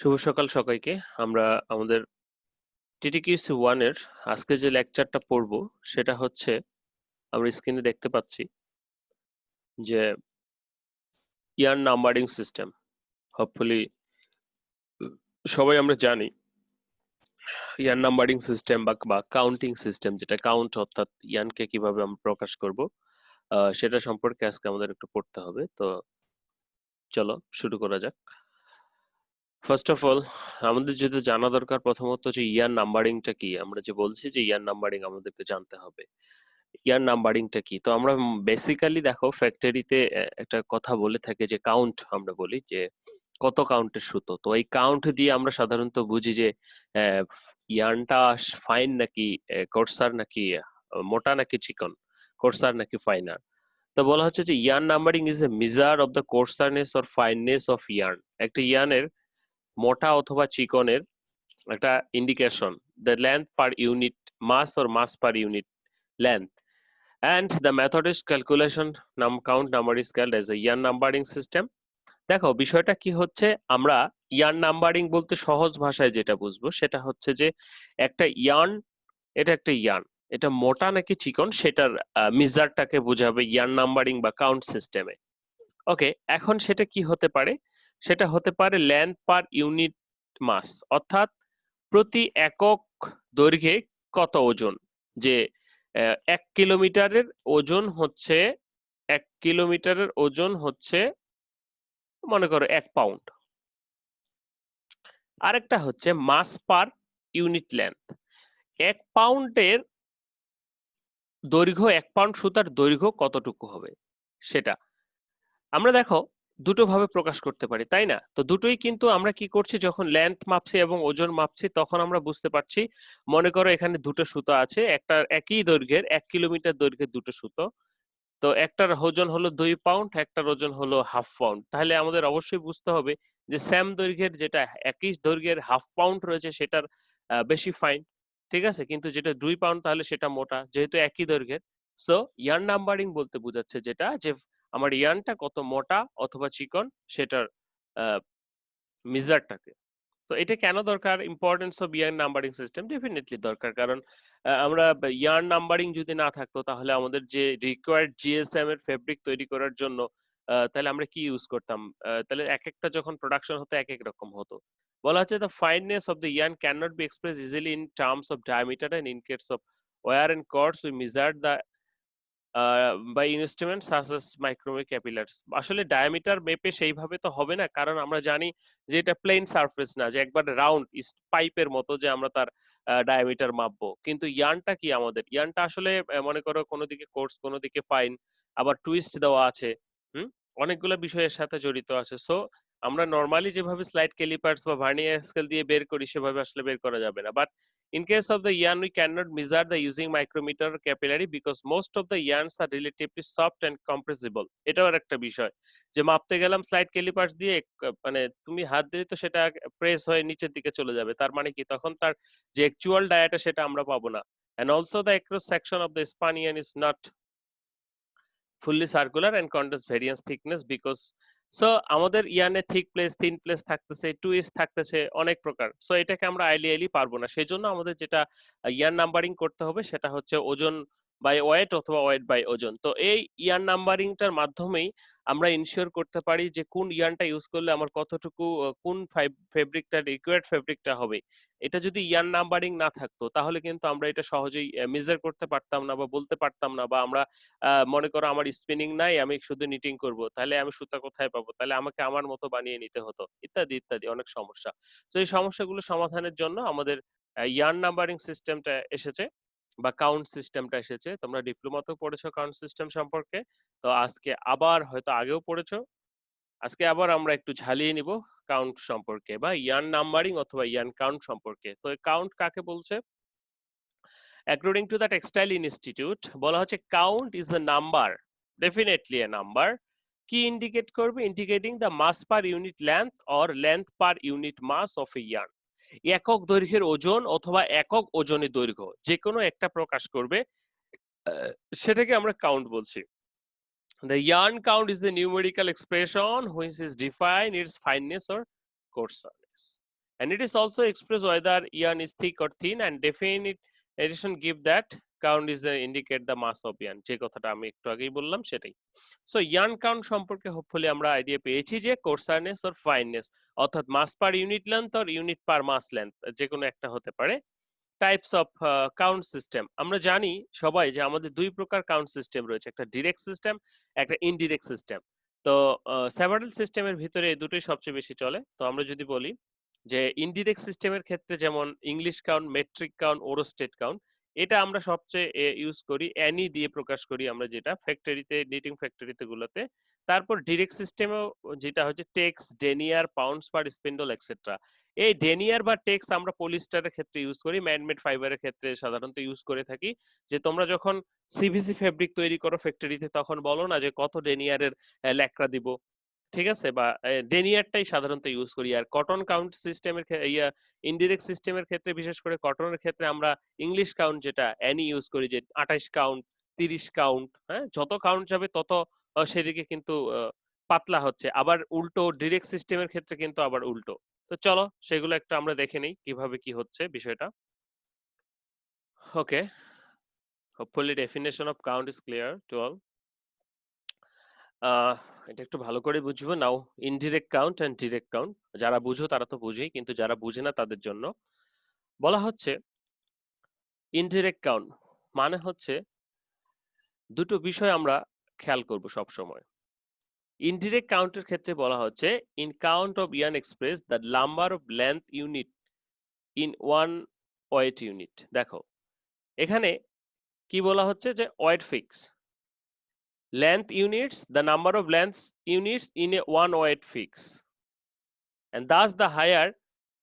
শুভ সকাল সবাইকে। আমরা আমাদের টিটিকিউসি 1 এর আজকে যে লেকচারটা পড়বো সেটা হচ্ছে আমরা স্ক্রিনে দেখতে পাচ্ছি যে ইয়ার নাম্বারিং সিস্টেম। হোপফুলি সবাই আমরা জানি ইয়ার নাম্বারিং সিস্টেম বা কাউন্টিং সিস্টেম, যেটা কাউন্ট অর্থাৎ ইয়ানকে কিভাবে আমরা প্রকাশ করব সেটা সম্পর্কে আজকে আমাদের একটু পড়তে হবে। তো চলো শুরু করা যাক। ফার্স্ট অফ অল আমাদের যেটা জানা দরকার প্রথমত যে ইয়ার নাম্বারিংটা কি। আমরা যে বলছি যে ইয়ার নাম্বারিং আমাদেরকে জানতে হবে। ইয়ার নাম্বারিংটা কি। তো আমরা বেসিক্যালি দেখো ফ্যাক্টরিতে একটা কথা বলে থাকে যে কাউন্ট, আমরা বলি যে কত কাউন্টের সুতো। তো এই কাউন্ট দিয়ে আমরা সাধারণত বুঝি যে ইয়ার্নটা ফাইন নাকি কোর্সার, নাকি মোটা নাকি চিকন, কোর্সার নাকি ফাইনার। তো বলা হচ্ছে যে yarn numbering is a measure of the coarseness or fineness of yarn. একটা ইয়ার্নের মোটা অথবা চিকনের একটা indication, the length per unit mass or mass per unit length, and the method is calculation count number is called as a yarn numbering system. দেখো বিষয়টা কি হচ্ছে, আমরা ইয়ার্ন নাম্বারিং বলতে সহজ ভাষায় যেটা বুঝবো সেটা হচ্ছে যে একটা ইয়ার্ন, এটা একটা ইয়ার্ন, এটা মোটা নাকি চিকন সেটার মেজারটাকে বোঝাবে ইয়ার্ন নাম্বারিং বা কাউন্ট সিস্টেমে। ওকে, এখন সেটা কি হতে পারে, সেটা হতে পারে লেন্থ পার ইউনিট মাস, অর্থাৎ প্রতি একক দৈর্ঘ্যে কত ওজন। যে 1 কিলোমিটারের ওজন হচ্ছে, 1 কিলোমিটারের ওজন হচ্ছে মনে করো 1 পাউন্ড। আরেকটা হচ্ছে মাস পার ইউনিট লেন্থ, 1 পাউন্ডের দৈর্ঘ্য, 1 পাউন্ড সুতার দৈর্ঘ্য কতটুকু হবে সেটা আমরা দেখো দুটো ভাবে প্রকাশ করতে পারি, তাই না? তো দুটোই কিন্তু আমরা কি করছি, যখন লেন্থ মাপছি এবং ওজন মাপছি তখন আমরা বুঝতে পারছি, মনে করো এখানে দুটো সুতো আছে, একটা একই দৈর্ঘ্যের, 1 কিলোমিটার দৈর্ঘ্যের দুটো সুতো। তো একটার ওজন হলো 2 পাউন্ড, একটার ওজন হলো হাফ পাউন্ড। তাহলে আমাদের অবশ্যই বুঝতে হবে যে সেম দৈর্ঘ্যের, যেটা একই দৈর্ঘ্যের হাফ পাউন্ড রয়েছে সেটার বেশি ফাইন, ঠিক আছে, কিন্তু যেটা 2 পাউন্ড তাহলে সেটা মোটা, যেহেতু একই দৈর্ঘ্যের। সো ইয়ার্ন নাম্বারিং বলতে বোঝাচ্ছে যেটা, যে আমার ইয়ার্নটা কত মোটা অথবা চিকন সেটার মেজারটাকে। তো এটা কেন দরকার, importance of yarn numbering system? Definitely দরকার, কারণ আমরা ইয়ার্ন নাম্বারিং যদি না থাকতো তাহলে আমাদের যে রিকোয়ার্ড জিএসএম এর ফেব্রিক তৈরি করার জন্য তাহলে আমরা কি ইউজ করতাম, তাহলে এক একটা যখন প্রোডাকশন হতো এক এক রকম হতো। বলা হচ্ছে the fineness of the yarn can not be express easily in terms of diameter, and in case of wire and cords we measure the by instrument such as microwave callipers. আসলে ডায়ামিটার মেপে সেইভাবে তো হবে না, কারণ আমরা জানি যে এটা প্লেন সারফেস না, যে একবার রাউন্ড পাইপের মতো যে আমরা তার ডায়ামিটার মাপবো। কিন্তু ইয়ার্নটা কি, আমাদের ইয়ার্নটা আসলে মনে করো কোনো দিকে কোর্স কোনো দিকে ফাইন, আবার টুইস্ট দেওয়া আছে, হুম, অনেকগুলো বিষয়ের সাথে জড়িত আছে। সো আমরা নর্মালি যেভাবে স্লাইড ক্যালিপার্স বা ভার্নিয়ার স্কেল দিয়ে বের করি সেভাবে আসলে বের করা যাবে না। But in case of the yarn, we cannot measure the using micrometer or capillary because most of the yarns are relatively soft and compressible. এটাও একটা বিষয়, যে মাপতে গেলাম স্লাইড ক্যালিপার্স দিয়ে, মানে তুমি হাত দিলে তো সেটা প্রেস হয়ে নিচের দিকে চলে যাবে, তার মানে কি তখন তার যে অ্যাকচুয়াল ডায়াটা সেটা আমরা পাবো না। And also the across section of the span yarn is not fully circular and contains variance thickness because, so আমাদের ইয়ানে থিক প্লেস, থিন প্লেস থাকতেছে, টুইস্ট থাকতেছে, অনেক প্রকার। সো এটাকে আমরা আইডিয়ালি পারবো না, সেই জন্য আমাদের যেটা ইয়ার নাম্বারিং করতে হবে সেটা হচ্ছে ওজন বাই ওয়েট অথবা ওয়েট বাই ওজন। তো এই ইয়ার নাম্বারিংটার মাধ্যমেই আমরা ইনশিওর করতে পারি যে কোন ইয়ারটা ইউজ করলে আমার কতটুকু কোন ফেব্রিকটা রিকোয়ার্ড ফেব্রিকটা হবে। এটা যদি ইয়ার নাম্বারিং না থাকতো তাহলে কিন্তু আমরা এটা সহজেই মেজার করতে পারতাম না বা বলতে পারতাম না, বা আমরা মনে করো আমার স্পিনিং নাই, আমি শুধু নিটিং করব, তাহলে আমি সুতা কোথায় পাবো, তাহলে আমাকে আমার মতো বানিয়ে নিতে হতো, ইত্যাদি ইত্যাদি অনেক সমস্যা। তো এই সমস্যাগুলো সমাধানের জন্য আমাদের ইয়ার্ন নাম্বারিং সিস্টেমটা এসেছে বা কাউন্ট সিস্টেমটা এসেছে। তোমরা ডিপ্লোমাতেও পড়েছো কাউন্ট সিস্টেম সম্পর্কে, তো আজকে আবার হয়তো আগেও পড়েছো, আজকে আবার আমরা একটু ঝালিয়ে নিব কাউন্ট সম্পর্কে বা ইয়ার্ন নাম্বারিং অথবা ইয়ার্ন কাউন্ট সম্পর্কে। তো কাউন্ট কাকে বলছে? According to the Textile Institute, বলা হচ্ছে count is the number, definitely a number, কি ইন্ডিকেট করবে, indicating the mass per unit length or length per unit mass of a yarn. একক দৈর্ঘ্যের ওজন অথবা একক ওজনের দৈর্ঘ্য যে কোনো একটা প্রকাশ করবে, সেটাকে আমরা কাউন্ট বলছি। The yarn count is the numerical expression which is define its fineness or coarseness. and it is also express whether yarn is thick or thin, and definite addition give that count is indicate the mass of yarn, যে কথাটা আমি একটু আগেই বললাম সেটাই। So yarn count সম্পর্কে hopefully আমরা idea পেয়েছি যে কোর্সারনেস অর ফাইননেস, অর্থাৎ mass per unit length or unit per mass length, যে কোনো একটা হতে পারে। টাইপস অফ কাউন্ট সিস্টেম, আমরা জানি সবাই যে আমাদের দুই প্রকার কাউন্ট সিস্টেম রয়েছে, একটা ডিরেক্ট সিস্টেম, একটা ইনডিরেক্ট সিস্টেম। তো সেভারাল সিস্টেমের ভিতরে এই দুটোই সবচেয়ে বেশি চলে। তো আমরা যদি বলি যে ইনডিরেক্ট সিস্টেমের ক্ষেত্রে যেমন English count, metric count, worsted count, এটা আমরা সবচেয়ে ইউজ করি, অ্যানি দিয়ে প্রকাশ করি আমরা, যেটা ফ্যাক্টরিতে, নিটিং ফ্যাক্টরিতে গুলোতে। তারপর ডিরেক্ট সিস্টেমেও যেটা হচ্ছে টেক্স, ডেনিয়ার, পাউন্ডস পার স্পিন্ডল এক্সেট্রা। এই ডেনিয়ার বা টেক্স আমরা পলিস্টারের ক্ষেত্রে ইউজ করি, ম্যানমেড ফাইবারের ক্ষেত্রে সাধারণত ইউজ করে থাকি। যে তোমরা যখন সিভিসি ফেব্রিক তৈরি করো ফ্যাক্টরিতে, তখন বলো না যে কত ডেনিয়ারের ল্যাকড়া দিব, ঠিক আছে, বা ডেনিয়ারটাই সাধারণত ইউজ করি। আর কটন কাউন্ট সিস্টেমের ইনডিরেক্ট সিস্টেমের ক্ষেত্রে, বিশেষ করে কটনের ক্ষেত্রে আমরা ইংলিশ কাউন্ট যেটা অ্যানি ইউজ করি, যে 28 কাউন্ট, 30 কাউন্ট, হ্যাঁ, যত কাউন্ট যাবে তত সেদিকে কিন্তু পাতলা হচ্ছে। আবার উল্টো ডিরেক্ট সিস্টেমের ক্ষেত্রে কিন্তু আবার উল্টো। তো চলো সেগুলো একটু আমরা দেখে নিই কিভাবে কি হচ্ছে বিষয়টা। ওকে, hopefully definition of count is clear to all. এটা একটু ভালো করে বুঝবো now. Indirect count and direct count, যারা বুঝো তারা তো বুঝেই, কিন্তু যারা বুঝে না তাদের জন্য বলা হচ্ছে ইনডিরেক্ট কাউন্ট মানে হচ্ছে দুটো বিষয় আমরা খেয়াল করব সব সময়। ইনডিরেক্ট কাউন্টের ক্ষেত্রে বলা হচ্ছে in count of yarn express the number of length unit in one weight unit. দেখো এখানে কি বলা হচ্ছে যে weight fix, length units, the number of length units in a one weight fix, and thus the higher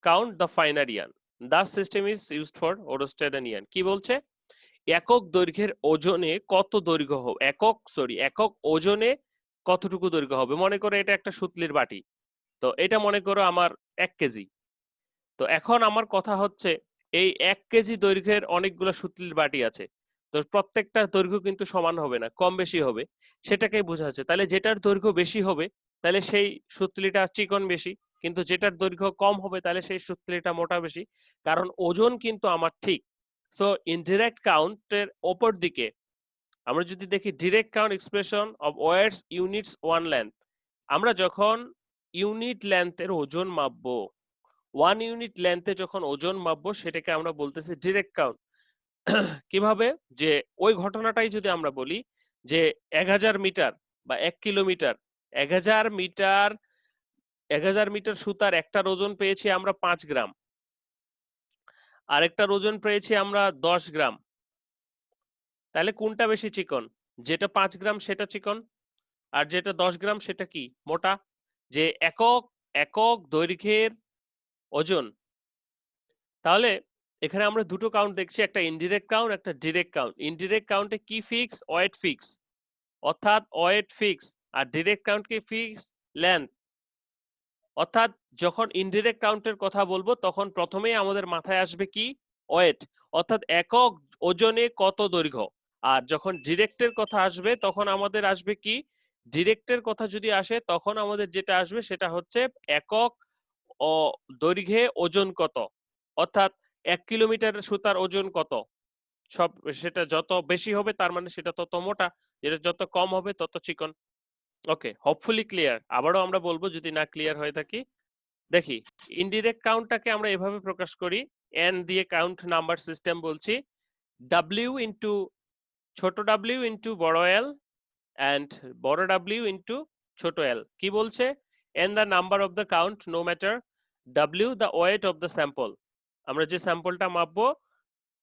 count the finer yarn. Thus system is used for worsted and yarn. কি বলছে, একক দৈর্ঘ্যের ওজনে কত দৈর্ঘ্য হবে, একক ওজনে কতটুকু দৈর্ঘ্য হবে। মনে করো এটা একটা সুতলির বাটি, তো এটা মনে করো আমার 1 কেজি। তো এখন আমার কথা হচ্ছে এই 1 কেজি দৈর্ঘ্যের অনেকগুলো সুতলির বাটি আছে, তো প্রত্যেকটা দৈর্ঘ্য কিন্তু সমান হবে না, কম বেশি হবে, সেটাকেই বোঝা হচ্ছে। তাহলে যেটার দৈর্ঘ্য বেশি হবে তাহলে সেই সুতলিটা চিকন বেশি, কিন্তু যেটার দৈর্ঘ্য কম হবে তাহলে সেই সুতলিটা মোটা বেশি, কারণ ওজন কিন্তু আমার ঠিক। সো ইনডিরেক্ট কাউন্টের অপর দিকে আমরা যদি দেখি direct count expression of weights units one length, আমরা যখন ইউনিট লেন্থের ওজন মাপবো, 1 ইউনিট লেন্থে যখন ওজন মাপবো সেটাকে আমরা বলতেছি ডিরেক্ট কাউন্ট। কিভাবে, যে ওই ঘটনাটাই যদি আমরা বলি যে 1000 মিটার বা 1 কিলোমিটার, 1000 মিটার 1000 মিটার সুতার একটার ওজন পেয়েছি আমরা 5 গ্রাম, আরেকটার ওজন পেয়েছি আমরা 10 গ্রাম, তাহলে কোনটা বেশি চিকন? যেটা 5 গ্রাম সেটা চিকন, আর যেটা 10 গ্রাম সেটা কি মোটা। যে একক একক দৈর্ঘ্যের ওজন, তাহলে এখানে আমরা দুটো কাউন্ট দেখছি, একটা ইনডিরেক্ট কাউন্ট, একটা ডিরেক্ট কাউন্ট। ইনডিরেক্ট কাউন্টে কি ফিক্স? ওয়েট ফিক্স, অর্থাৎ ওয়েট ফিক্স, আর ডিরেক্ট কাউন্ট কি ফিক্স? লেন্থ। অর্থাৎ যখন ইনডিরেক্ট কাউন্টের কথা বলবো তখন প্রথমেই আমাদের মাথায় আসবে কি? ওয়েট, অর্থাৎ একক ওজনে কত দৈর্ঘ্য। আর যখন ডিরেক্টের কথা আসবে তখন আমাদের আসবে কি? ডিরেক্টের কথা যদি আসে তখন আমাদের যেটা আসবে সেটা হচ্ছে একক ও দৈর্ঘ্যে ওজন কত, অর্থাৎ 1 কিলোমিটারের সুতার ওজন কত। সব সেটা যত বেশি হবে তার মানে সেটা তত মোটা, যেটা যত কম হবে তত চিকন। ওকে, হোপফুলি ক্লিয়ার। আবারও আমরা বলবো যদি না ক্লিয়ার হয়ে থাকি। দেখি ইনডিরেক্ট কাউন্টটাকে আমরা এভাবে প্রকাশ করি, এন দিয়ে কাউন্ট নাম্বার সিস্টেম বলছি, ডাব্লিউ ইন্টু ছোট ডাব্লিউ ইন্টু বড় এল অ্যান্ড বড় ডাব্লিউ ইন্টু ছোট এল। কি বলছে? N the number of the count no matter, W the weight of the sample. আমরা যে স্যাম্পলটা মাপবো,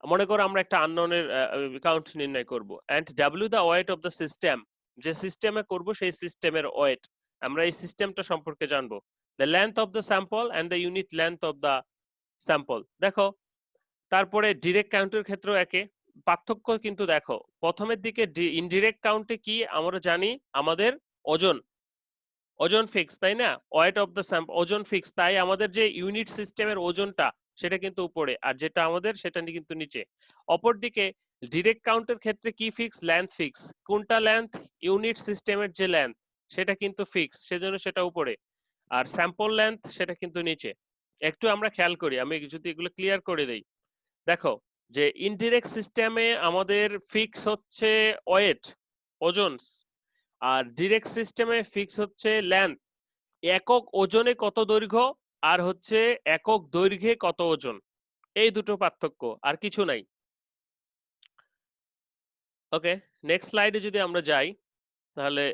মনে করো আমরা একটা আননোনের কাউন্ট নির্ণয় করব, and W the weight of the system, যে সিস্টেমে করব সেই সিস্টেমের ওয়েট, আমরা এই সিস্টেমটা সম্পর্কে জানবো। The length of the sample and the unit length of the sample. দেখো তারপরে ডিরেক্ট কাউন্টের ক্ষেত্রেও একে, পার্থক্য কিন্তু দেখো, প্রথমের দিকে ইনডিরেক্ট কাউন্টে কি আমরা জানি, আমাদের ওজন, ওজন ফিক্স, তাই না? ওয়েট অফ দ্য স্যাম্পল, ওজন ফিক্স, তাই আমাদের যে ইউনিট সিস্টেমের ওজনটা সেটা কিন্তু উপরে, আর যেটা আমাদের সেটা কিন্তু নিচে। অপরদিকে ডিরেক্ট কাউন্টের ক্ষেত্রে কি ফিক্স? Length fix. কোনটা লেন্থ? ইউনিট সিস্টেমের যে লেন্থ সেটা কিন্তু ফিক্স, সেজন্য সেটা উপরে, আর স্যাম্পল লেন্থ সেটা কিন্তু নিচে। একটু আমরা খেয়াল করি, আমি যদি এগুলো ক্লিয়ার করে দেই। দেখো যে ইনডিরেক্ট সিস্টেমে আমাদের ফিক্স হচ্ছে ওয়েট, ওজন, আর ডিরেক্ট সিস্টেমে ফিক্স হচ্ছে লেন্থ, একক ওজনে কত দৈর্ঘ্য আর হচ্ছে একক দৈর্ঘ্যে কত ওজন, এই দুটো পার্থক্য, আর কিছু নাই। ওকে, নেক্সট স্লাইডে যদি আমরা যাই তাহলে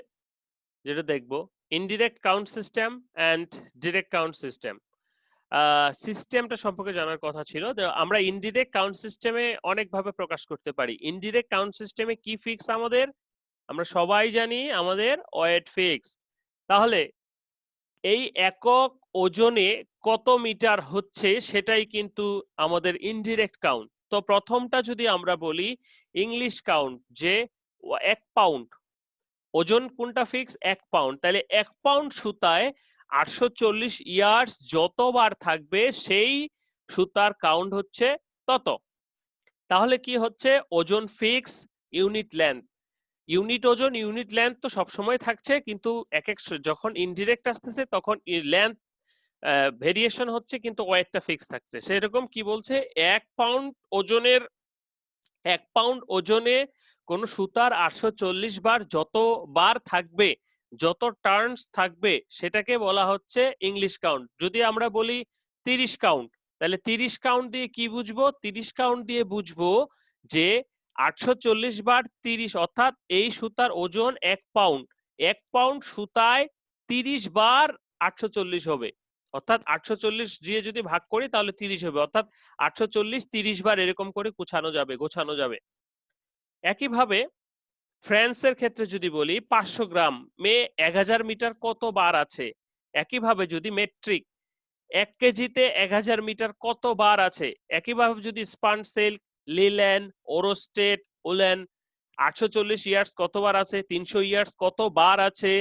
যেটা দেখবো, indirect count system and direct count system. সিস্টেমটা সম্পর্কে জানার কথা ছিল। আমরা ইনডিরেক্ট কাউন্ট সিস্টেমে অনেকভাবে প্রকাশ করতে পারি। ইনডিরেক্ট কাউন্ট সিস্টেমে কি ফিক্স আমাদের? আমরা সবাই জানি আমাদের ওয়েট ফিক্স। তাহলে এই একক ওজনে কত মিটার হচ্ছে সেটাই কিন্তু আমাদের ইনডিরেক্ট কাউন্ট। তো প্রথমটা যদি আমরা বলি ইংলিশ কাউন্ট, যে 1 পাউন্ড, ওজন কোনটা ফিক্স? 1 পাউন্ড। তাহলে 1 পাউন্ড সুতায় 840 ইয়ার্স যতবার থাকবে সেই সুতার কাউন্ট হচ্ছে তত। তাহলে কি হচ্ছে? ওজন ফিক্স, ইউনিট লেন্থ, ইউনিট ওজন ইউনিট লেন্থ তো সবসময় থাকছে, কিন্তু এক এক যখন ইনডিরেক্ট আসতেছে তখন লেন্থ ভেরিয়েশন হচ্ছে, কিন্তু ওয়েটটা ফিক্স থাকছে। সেরকম কি বলছে? 1 পাউন্ড ওজনের, 1 পাউন্ড ওজনে কোন সুতার 840 বার যত বার থাকবে, যত টার্নস থাকবে, সেটাকে বলা হচ্ছে ইংলিশ কাউন্ট। যদি আমরা বলি 30 কাউন্ট, তাহলে 30 কাউন্ট দিয়ে কি বুঝবো? 30 কাউন্ট দিয়ে বুঝবো যে 840 বার 30, অর্থাৎ এই সুতার ওজন 1 পাউন্ড, 1 পাউন্ড সুতায় 30 বার 840 হবে, অর্থাৎ 840 দিয়ে যদি ভাগ করি তাহলে 30 হবে, অর্থাৎ 840 30 বার এরকম করে গোছানো যাবে, গোছানো যাবে। একইভাবে ফ্রান্সের ক্ষেত্রে যদি বলি 500 গ্রাম মে 1000 মিটার কত বার আছে। একইভাবে যদি মেট্রিক 1 কেজিতে 1000 মিটার কত বার আছে। একইভাবে যদি spun silk, linen, worsted, woollen 840 yards কতবার আছে, 300 ইয়ার্স কত বার আছে,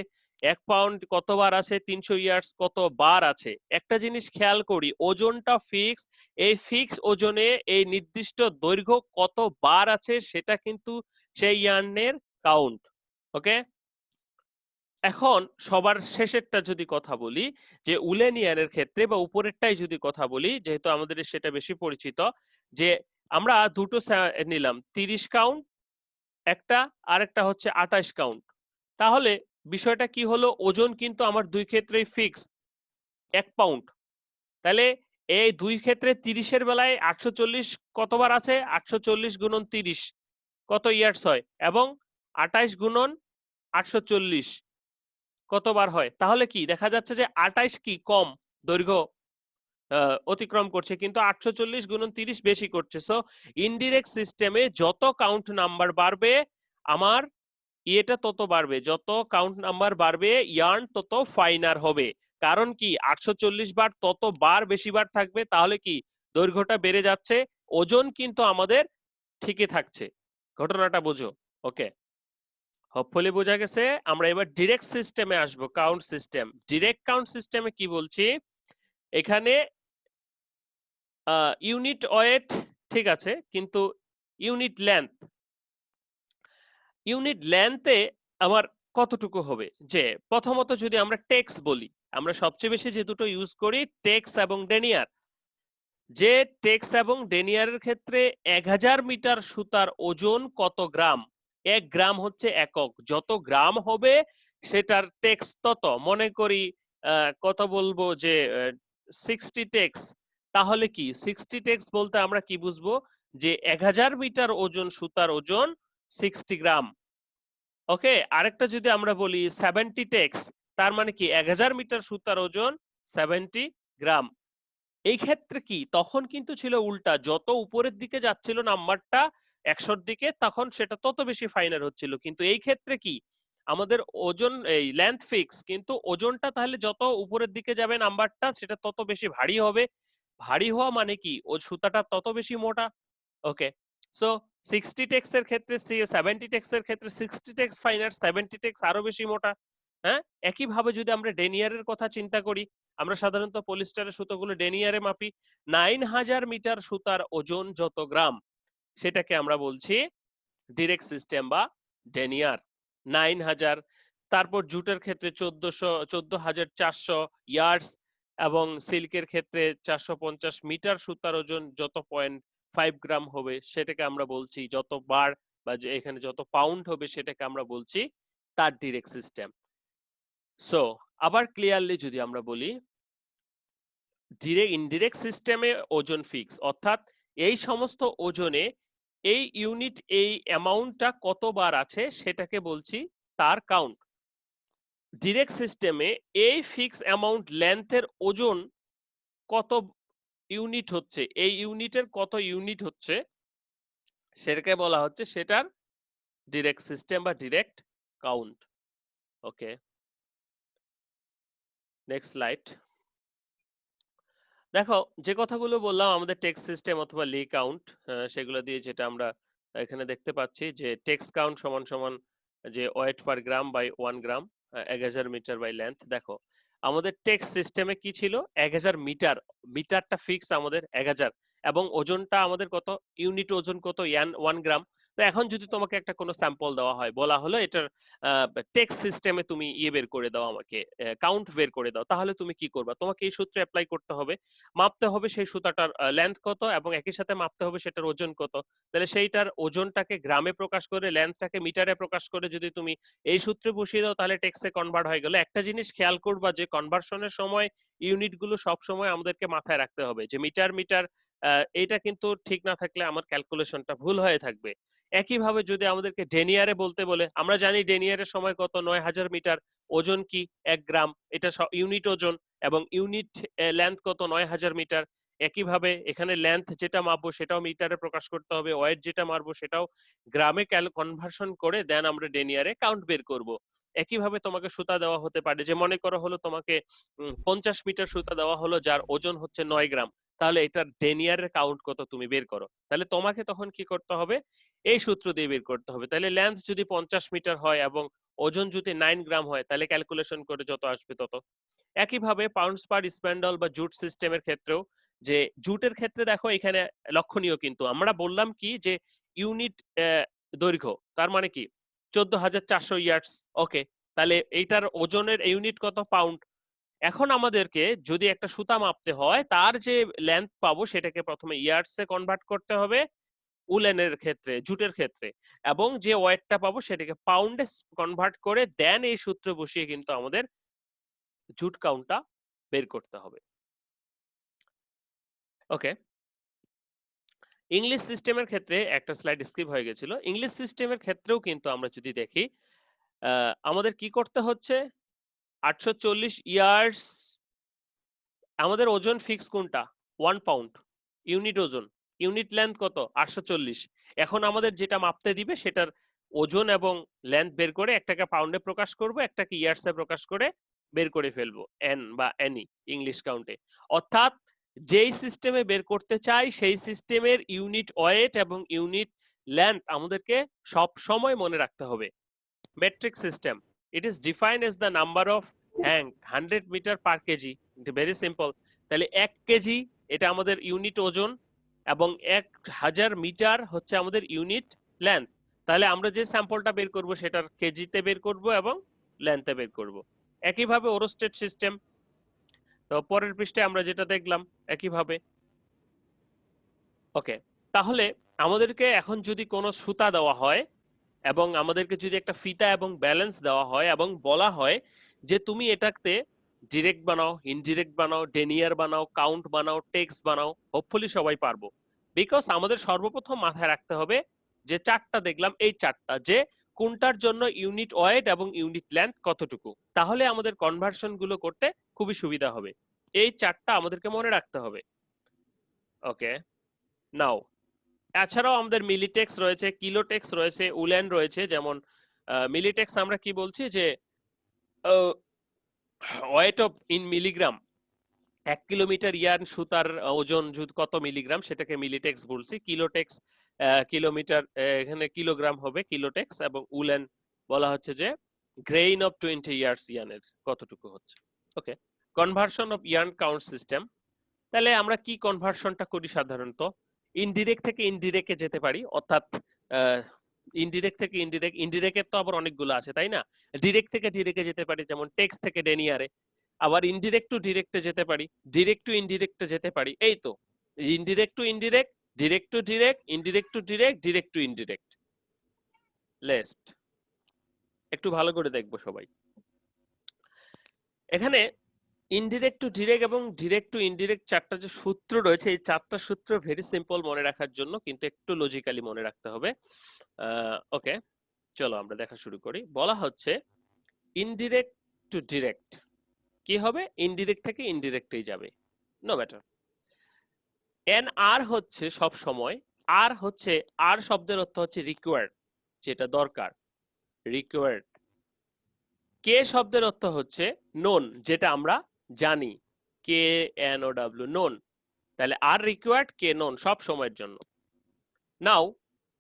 1 পাউন্ড কতবার আছে, 300 ইয়ার্স কত বার আছে। একটা জিনিস খেয়াল করি, ওজনটা ফিক্স, এই ফিক্স ওজনে এই নির্দিষ্ট দৈর্ঘ্য কত বার আছে সেটা কিন্তু সেই ইয়ার্নের কাউন্ট। ওকে, এখন সবার শেষেরটা যদি কথা বলি, যে উলেন ইয়ার্নের ক্ষেত্রে বা উপরেরটাই যদি কথা বলি, যেহেতু আমাদের সেটা বেশি পরিচিত, যে আমরা দুটো নিলাম, 30 কাউন্ট একটা, আরেকটা হচ্ছে 28 কাউন্ট। তাহলে বিষয়টা কি হলো? ওজন কিন্তু আমার দুই ক্ষেত্রেই ফিক্স 1 পাউন্ড। তাহলে এই দুই ক্ষেত্রে 30 এর বেলায় 840 কতবার আছে? 840 গুণন 30 কত ইয়ার্স হয়, এবং 28 গুণন 840 কতবার হয়। তাহলে কি দেখা যাচ্ছে যে 28 কি কম দৈর্ঘ্য অতিক্রম করছে, কিন্তু 840 গুণন 30 বেশি করছে। সো ইনডিরেক্ট সিস্টেমে যত কাউন্ট নাম্বার বাড়বে আমার ইয়েটা তত বাড়বে, যত কাউন্ট নাম্বার বাড়বে ইয়ার্ন তত ফাইনার হবে। কারণ কি? 840 বার তত বার বেশি বার থাকবে, তাহলে কি দৈর্ঘ্যটা বেড়ে যাচ্ছে, ওজন কিন্তু আমাদের ঠিকই থাকছে। ঘটনাটা বুঝো। ওকে, হোপফুলি বোঝা গেছে। আমরা এবার ডিরেক্ট সিস্টেমে আসবো, কাউন্ট সিস্টেম। ডিরেক্ট কাউন্ট সিস্টেমে কি বলছি? এখানে ইউনিট ওয়েট ঠিক আছে, কিন্তু ইউনিট লেন্থ, ইউনিট লেন্থে আমার কতটুকু হবে? যে প্রথমত যদি আমরা টেক্স বলি, আমরা সবচেয়ে বেশি যে দুটো ইউজ করি টেক্স এবং ডেনিয়ার, যে টেক্স এবং ডেনিয়ারের ক্ষেত্রে 1000 মিটার সুতার ওজন কত গ্রাম? 1 গ্রাম হচ্ছে একক, যত গ্রাম হবে সেটার টেক্স তত। মনে করি কত বলবো যে 60 টেক্স, তাহলে কি 60 টেক্স বলতে আমরা কি বুঝবো? যে 1000 মিটার ওজন সুতার ওজন 60 গ্রাম। ওকে, আরেকটা যদি আমরা বলি 70 টেক্স, তার মানে কি 1000 মিটার সুতার ওজন 70 গ্রাম। এই ক্ষেত্রে কি তখন কিন্তু ছিল উল্টা, যত উপরের দিকে যাচ্ছিল নাম্বারটা 100-র দিকে, তখন সেটা তত বেশি ফাইনাল হচ্ছিল। কিন্তু এই ক্ষেত্রে কি আমাদের ওজন এই লেন্থ ফিক্স, কিন্তু ওজনটা তাহলে যত উপরের দিকে যাবে নাম্বারটা সেটা তত বেশি ভারী হবে। ভারী হওয়া মানে কি ও সুতাটা তত বেশি মোটা। ওকে, সো 60 টেক্স এর ক্ষেত্রে 70 টেক্স এর ক্ষেত্রে 60 টেক্স ফাইনার, 70 টেক্স আরো বেশি মোটা। হ্যাঁ, একইভাবে যদি আমরা ডেনিয়ারের কথা চিন্তা করি, আমরা সাধারণত পলিস্টারের সুতোগুলো ডেনিয়ারে মাপি। 9000 মিটার সুতার ওজন যত গ্রাম সেটাকে আমরা বলছি ডিরেক্ট সিস্টেম বা ডেনিয়ার। 9000। তারপর জুটের ক্ষেত্রে 14400 ইয়ার্ডস, এবং সিল্কের ক্ষেত্রে 450 মিটার সুতার ওজন যত 0.5 গ্রাম হবে সেটাকে আমরা বলছি, যত বার বা এখানে যত পাউন্ড হবে সেটাকে আমরা বলছি তার ডিরেক্ট সিস্টেম। সো আবার ক্লিয়ারলি যদি আমরা বলি, ডিরেক্ট ইনডিরেক্ট সিস্টেমে ওজন ফিক্স, অর্থাৎ এই সমস্ত ওজনে এই ইউনিট এই অ্যামাউন্টটা কতবার আছে সেটাকে বলছি তার কাউন্ট। ডিরেক্ট সিস্টেমে এই ফিক্স অ্যামাউন্ট লেন্থের ওজন কত ইউনিট হচ্ছে, এই ইউনিটের কত ইউনিট হচ্ছে সেটাকে বলা হচ্ছে সেটার ডিরেক্ট সিস্টেম বা ডিরেক্ট কাউন্ট। ওকে, নেক্সট স্লাইড। দেখো যে কথাগুলো বললাম আমাদের টেক্সট সিস্টেম অথবা লি কাউন্ট, সেগুলো দিয়ে যেটা আমরা এখানে দেখতে পাচ্ছি যে টেক্সট কাউন্ট সমান সমান যে weight per gram by 1 gram 1000 meter by length. দেখো আমাদের টেক্সট সিস্টেমে কি ছিল, 1000 মিটার, মিটারটা ফিক্স আমাদের 1000, এবং ওজনটা আমাদের কত, ইউনিট ওজন কত, 1 গ্রাম। তো এখন যদি তোমাকে একটা কোনো স্যাম্পল দেওয়া হয়, বলা হলো এটার টেক্সট সিস্টেমে তুমি ইয়ে বের করে দাও, আমাকে কাউন্ট বের করে দাও, তাহলে তুমি কি করবা? তোমাকে এই সূত্র অ্যাপ্লাই করতে হবে, মাপতে হবে সেই সুতাটার লেন্থ কত এবং একই সাথে মাপতে হবে সেটার ওজন কত। তাহলে সেইটার ওজনটাকে গ্রামে প্রকাশ করে লেন্থটাকে মিটারে প্রকাশ করে যদি তুমি এই সূত্রে বসিয়ে দাও তাহলে টেক্সে কনভার্ট হয়ে গেল। একটা জিনিস খেয়াল করবা যে কনভার্সনের সময় ইউনিট গুলো সব সময় আমাদেরকে মাথায় রাখতে হবে যে মিটার মিটার, এইটা কিন্তু ঠিক না থাকলে আমার ক্যালকুলেশনটা ভুল হয়ে থাকবে। একইভাবে যদি আমাদেরকে ডেনিয়ারে বলতে বলে, আমরা জানি ডেনিয়ারের সময় কত, 9000 মিটার, ওজন কি 1 গ্রাম, এটা ইউনিট ওজন, এবং ইউনিট লেন্থ কত, 9000 মিটার। একইভাবে এখানে লেন্থ যেটা মাপবো সেটাও মিটারে প্রকাশ করতে হবে, ওয়েট যেটা মারবো সেটাও গ্রামে কনভার্সন করে দেন আমরা ডেনিয়ারে কাউন্ট বের করব। একইভাবে তোমাকে সুতা দেওয়া হতে পারে, যে মনে করো হলো তোমাকে 50 মিটার সুতা দেওয়া হলো যার ওজন হচ্ছে 9 গ্রাম, তাহলে এটার ডেনিয়ারের কাউন্ট কত তুমি বের করো। তাহলে তোমাকে তখন কি করতে হবে, এই সূত্র দিয়ে বের করতে হবে। তাহলে লেন্থ যদি 50 মিটার হয় এবং ওজন যদি 9 গ্রাম হয় তাহলে ক্যালকুলেশন করে যত আসবে তত। একইভাবে পাউন্ডস পার স্প্যান্ডল বা জুট সিস্টেমের ক্ষেত্রেও, যে জুটের ক্ষেত্রে দেখো এখানে লক্ষণীয়, কিন্তু আমরা বললাম কি যে ইউনিট দৈর্ঘ্য, তার মানে কি 14400 ইয়ার্ডস। ওকে, তাহলে এইটার ওজনের ইউনিট কত, পাউন্ড। এখন আমাদেরকে যদি একটা সুতা মাপতে হয় তার যে লেন্থ পাবো সেটাকে প্রথমে ইয়ার্ডসে কনভার্ট করতে হবে উলেনের ক্ষেত্রে, জুটের ক্ষেত্রে, এবং যে ওয়েটটা পাবো সেটাকে পাউন্ডে কনভার্ট করে দেন এই সূত্রে বসিয়ে কিন্তু আমাদের জুট কাউন্টটা বের করতে হবে। ওকে, ইংলিশ সিস্টেমের ক্ষেত্রে একটা স্লাইড স্কিপ হয়ে গেছিল। ইংলিশ সিস্টেমের ক্ষেত্রেও কিন্তু আমরা যদি দেখি, আমাদের কি করতে হচ্ছে, 840 ইয়ার্স, আমাদের ওজন ফিক্স কোনটা, 1 পাউন্ড, ইউনিট ওজন, ইউনিট লেন্থ কত, 840। এখন আমাদের যেটা মাপতে দিবে সেটার ওজন এবং লেন্থ বের করে একটাকে পাউন্ডে প্রকাশ করব, একটাকে ইয়ার্সে প্রকাশ করে বের করে ফেলবো এন বা এনি ইংলিশ কাউন্টে। অর্থাৎ যেই সিস্টেমে বের করতে চাই সেই সিস্টেমের ইউনিট ওয়েট এবং ইউনিট লেন্থ আমাদেরকে সব সময় মনে রাখতে হবে। metric system, it is defined as the number of hang 100 meter per kg, very simple. তাহলে 1 কেজি এটা আমাদের ইউনিট ওজন এবং 1000 মিটার হচ্ছে আমাদের ইউনিট লেন্থ। তাহলে আমরা যে স্যাম্পলটা বের করব সেটার কেজিতে বের করব এবং লেন্থে বের করব। একইভাবে ওরস্টেড সিস্টেম, তো পরের পৃষ্ঠে আমরা যেটা দেখলাম একইভাবে। ওকে, তাহলে আমাদেরকে এখন যদি কোনো সুতা দেওয়া হয় এবং আমাদেরকে যদি একটা ফিতা এবং ব্যালেন্স দেওয়া হয় এবং বলা হয় যে তুমি এটাতে ডিরেক্ট বানাও, ইনডিরেক্ট বানাও, ডেনিয়ার বানাও, কাউন্ট বানাও, টেক্সট বানাও, হোপফুলি সবাই পারবো। বিকজ আমাদের সর্বপ্রথম মাথায় রাখতে হবে যে চারটা দেখলাম, এই চারটা, যে কোনটার জন্য ইউনিট ওয়েট এবং ইউনিট লেন্থ কতটুকু, তাহলে আমাদের কনভার্সন গুলো করতে খুবই সুবিধা হবে। এই চারটা আমাদেরকে মনে রাখতে হবে। ওকে, নাও এছাড়াও আমাদের মিলিটেক্স রয়েছে, কিলোটেক্স রয়েছে, উলেন রয়েছে। যেমন মিলিটেক্স আমরা কি বলছি যে weight of in milligram, 1 kilometre yarn সুতার ওজন কত মিলিগ্রাম সেটাকে মিলিটেক্স বলছি। কিলোটেক্স কিলোমিটার, এখানে কিলোগ্রাম হবে কিলোটেক্স, এবং উলেন বলা হচ্ছে যে গ্রেইন অফ 20 ইয়ার্স ইয়ার্নের কতটুকু হচ্ছে। Okay, conversion of yarn count system, তাহলে আমরা কি কনভার্সনটা করি সাধারণত, ইনডিরেক্ট থেকে ইনডিরেক্টে যেতে পারি, অর্থাৎ ইনডিরেক্ট থেকে ইনডিরেক্ট, ইনডিরেক্টের তো আবার অনেকগুলো আছে তাই না, ডিরেক্ট থেকে ডিরেক্টে যেতে পারি, যেমন টেক্সট থেকে ডেনিয়ারে। আবার ইনডিরেক্ট টু ডিরেক্টে যেতে পারি, ডিরেক্ট টু ইনডিরেক্টে যেতে পারি, এই তো indirect to indirect, direct to direct, indirect to direct, direct to indirect. লেস্ট একটু ভালো করে দেখবো সবাই। এখানে ইনডিরেক্ট টু ডিরেক্ট এবং ডিরেক্ট টু ইনডিরেক্ট চারটা যে সূত্র রয়েছে, এই চারটা সূত্র ভেরি সিম্পল মনে রাখার জন্য, কিন্তু একটু লজিক্যালি মনে রাখতে হবে। ওকে, চলো আমরা দেখা শুরু করি। বলা হচ্ছে ইনডিরেক্ট টু ডিরেক্ট কি হবে, ইনডিরেক্ট থেকে ইনডিরেক্টেই যাবে, নো ম্যাটার। এন আর হচ্ছে সব সময়, আর হচ্ছে, আর শব্দের অর্থ হচ্ছে রিকোয়ার্ড, যেটা দরকার, রিকোয়ার্ড। কে শব্দের অর্থ হচ্ছে নোন, যেটা আমরা জানি, K N O W, known. তাহলে আর রিকোয়ার্ড, কে নোন, সব সময়ের জন্য। নাও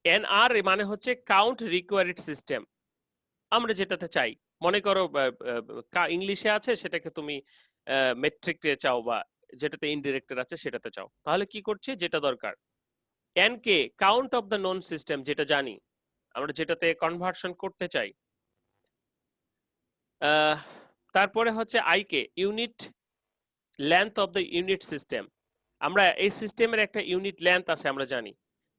এন আর মানে হচ্ছে কাউন্ট রিকোয়ার্ড সিস্টেম, আমরা যেটাতে চাই। মনে করো ইংলিশে আছে, সেটাকে তুমি মেট্রিকে চাও, বা যেটাতে ইনডিরেক্টের আছে সেটাতে চাও, তাহলে কি করছে, যেটা দরকার N K count of the known system, যেটা জানি আমরা, যেটাতে কনভার্সন করতে চাই। তারপরে হচ্ছে আই কে unit length of the unit system, আমরা এই সিস্টেমের একটা ইউনিট লেন্থ আছে আমরা জানি।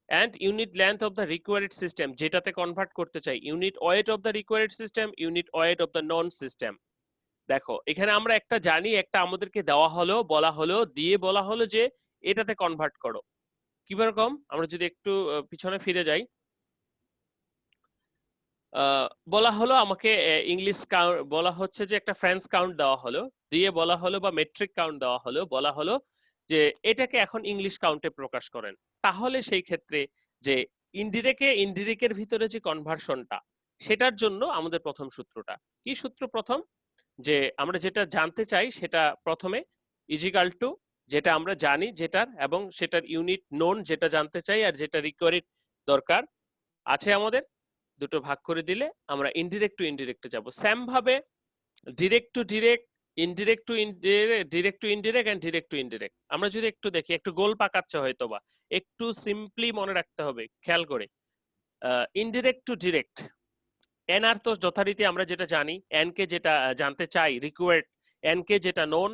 And unit length of the required system, যেটাতে কনভার্ট করতে চাই, unit wait of the required system, unit wait of the non system. দেখো এখানে আমরা একটা জানি, একটা আমাদেরকে দেওয়া হলো, বলা হলো, দিয়ে বলা হলো যে এটাতে কনভার্ট করো। কিরকম, আমরা যদি একটু পিছনে ফিরে যাই, বলা হলো আমাকে ইংলিশ কাউন্ট, বলা হচ্ছে যে একটা ফ্রেঞ্চ কাউন্ট দেওয়া হলো, দিয়ে বলা হলো, বা মেট্রিক কাউন্ট দেওয়া হলো, বলা হলো যে এটাকে এখন ইংলিশ কাউন্টে প্রকাশ করেন। তাহলে সেই ক্ষেত্রে যে ইনডিরেক্টের ভিতরে যে কনভার্সনটা, সেটার জন্য আমাদের প্রথম সূত্রটা কি, সূত্র প্রথম, যে আমরা যেটা জানতে চাই সেটা প্রথমে ইজিক্যাল টু যেটা আমরা জানি যেটার, এবং সেটার ইউনিট নোন যেটা জানতে চাই, আর যেটা রিকোয়ারিড দরকার আছে আমাদের, দুটো ভাগ করে দিলে আমরা ইনডিরেক্ট টু ইনডিরেক্টে যাব। সেম ভাবে direct to direct, indirect to indirect, direct to indirect and direct to indirect. আমরা যদি একটু দেখি, একটু গোল পাকাচ্ছে হয়তো, বা একটু সিম্পলি মনে রাখতে হবে খেয়াল করে। ইনডিরেক্ট টু ডিরেক্ট, এন আর তো যথারীতি আমরা যেটা জানি, এন কে যেটা জানতে চাই রিকোয়ার্ড, এন কে যেটা নোন,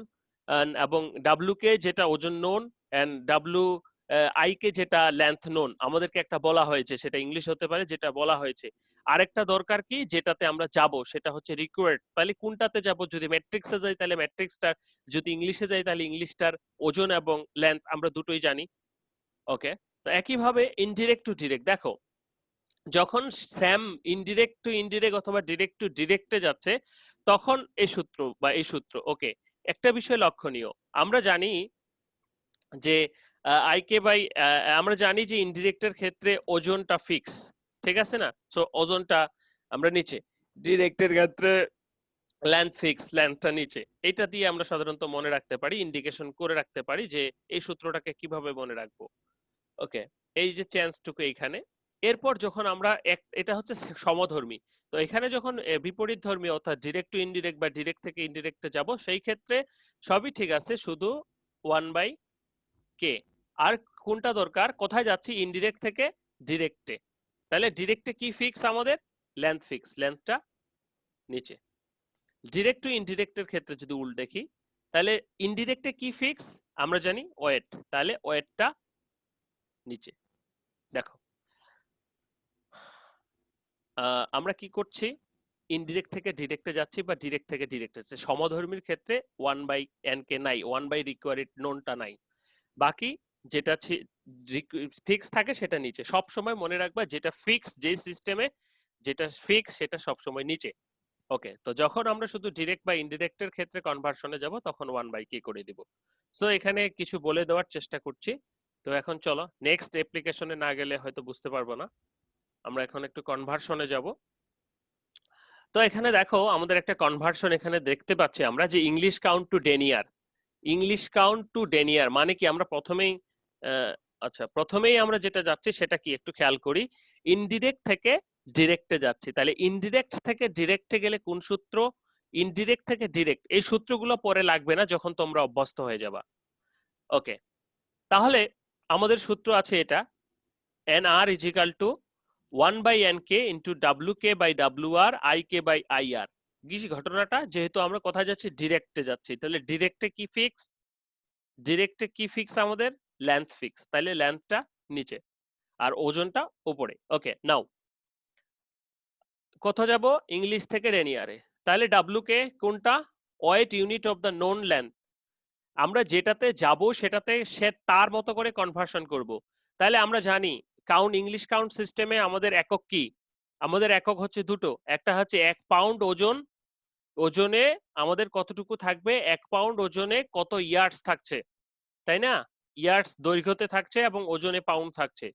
এবং ডাব্লিউ কে যেটা ওজন known, and W I K যেটা লেন্থ নোন, আমাদেরকে একটা বলা হয়েছে, সেটা ইংলিশ হতে পারে, যেটা বলা হয়েছে। আরেকটা দরকার কি, যেটাতে আমরা যাব সেটা হচ্ছে রিকোয়ার্ড। তাহলে কোনটাতে যাব, যদি ম্যাট্রিক্সে যাই তাহলে ম্যাট্রিক্সটার, যদি ইংলিশে যাই তাহলে ইংলিশটার ওজন এবং লেন্থ আমরা দুটোই জানি। ওকে, তো একইভাবে ইনডিরেক্ট টু ডিরেক্ট, দেখো যখন স্যাম ইনডিরেক্ট টু ইনডিরেক্ট অথবা ডিরেক্ট টু ডিরেক্টে যাচ্ছে, তখন এই সূত্র বা এই সূত্র। ওকে, একটা বিষয় লক্ষণীয়, আমরা জানি যে আইকে বাই, আমরা জানি যে ইনডিরেক্টের ক্ষেত্রে ওজনটা ফিক্স, ঠিক আছে না, সো ওজনটা আমরা নিচে, ডিরেক্টের ক্ষেত্রে লেন্থ ফিক্স, লেন্থটা নিচে। এটা দিয়ে আমরা সাধারণত মনে রাখতে পারি, ইন্ডিকেশন করে রাখতে পারি যে এই সূত্রটাকে কিভাবে মনে রাখবো। ওকে, এই যে চেঞ্জটুকু এইখানে। এরপর যখন আমরা এটা হচ্ছে সমধর্মী, তো এখানে যখন বিপরীত ধর্মী, অর্থাৎ ডিরেক্ট টু ইনডিরেক্ট বা ডিরেক্ট থেকে ইনডিরেক্টে যাব, সেই ক্ষেত্রে সবই ঠিক আছে, শুধু 1/k। আর কোনটা দরকার, কোথায় যাচ্ছি, ইনডিরেক্ট থেকে ডিরেক্টে, তাহলে ডিরেক্টে কি ফিক্স আমাদের, লেন্থ ফিক্স, লেন্থটা নিচে। ডিরেক্ট টু ইনডিরেক্টের ক্ষেত্রে যদি উল্ট দেখি, তাহলে ইনডিরেক্টে কি ফিক্স আমরা জানি, ওয়েট, তাহলে ওয়েটটা নিচে। দেখো আমরা কি করছি, ইনডিরেক্ট থেকে ডিরেক্টে যাচ্ছি বা ডিরেক্ট থেকে ডিরেক্টে যাচ্ছি। সমধর্মীর ক্ষেত্রে 1/n কে নাই, 1 বাই রিকোয়ারিড নোনটা নাই, বাকি যেটা ফিক্স থাকে সেটা নিচে। সব সময় মনে রাখবা, যেটা ফিক্স, যে সিস্টেমে যেটা ফিক্স সেটা সব সময় নিচে। ওকে, তো যখন আমরা শুধু ডিরেক্ট বা ইনডিরেক্টের ক্ষেত্রে কনভার্সনে যাব, তখন 1/k করে দিব। সো এখানে কিছু বলে দেওয়ার চেষ্টা করছি। তো এখন চলো নেক্সট অ্যাপ্লিকেশনে না গেলে হয়তো বুঝতে পারবো না, আমরা এখন একটু কনভার্সনে যাব। তো এখানে দেখো আমাদের একটা কনভার্সন এখানে দেখতে পাচ্ছি আমরা, যে English count to denier. English count to denier মানে কি, আমরা প্রথমেই আচ্ছা প্রথমেই আমরা যেটা যাচ্ছি সেটা কি একটু খেয়াল করি, ইনডিরেক্ট থেকে ডিরেক্টে যাচ্ছি। তাহলে ইনডিরেক্ট থেকে ডিরেক্টে গেলে কোন সূত্র, ইনডিরেক্ট থেকে ডিরেক্ট, এই সূত্রগুলো পরে লাগবে না যখন তোমরা অভ্যস্ত হয়ে যাবা। ওকে, তাহলে আমাদের সূত্র আছে এটা, nr is equal to 1/nk into wk by wr, ik by ir, ঘটনাটা যেহেতু আমরা কোথায় যাচ্ছি, ডিরেক্টে যাচ্ছি, তাহলে ডিরেক্টে কি ফিক্স, আমাদের লেন্থ ফিক্স, তাহলে লেন্থটা নিচে আর ওজনটা উপরে। ওকে, নাও কোথায় যাব, ইংলিশ থেকে ডেনিয়ারে। তাহলে ডাব্লু কে কোনটা, weight unit of the known length, আমরা যেটাতে যাব সেটাতে সে তার মতো করে কনভার্সন করব। তাহলে আমরা জানি কাউন্ট, ইংলিশ কাউন্ট সিস্টেমে আমাদের একক কি, আমাদের একক হচ্ছে দুটো, একটা হচ্ছে 1 পাউন্ড ওজন, ওজনে আমাদের কতটুকু থাকবে, 1 পাউন্ড ওজনে কত ইয়ার্ডস থাকছে, তাই না, ইয়ার্ডস দৈর্ঘ্যতে থাকছে এবং ওজনে পাউন্ড থাকছে।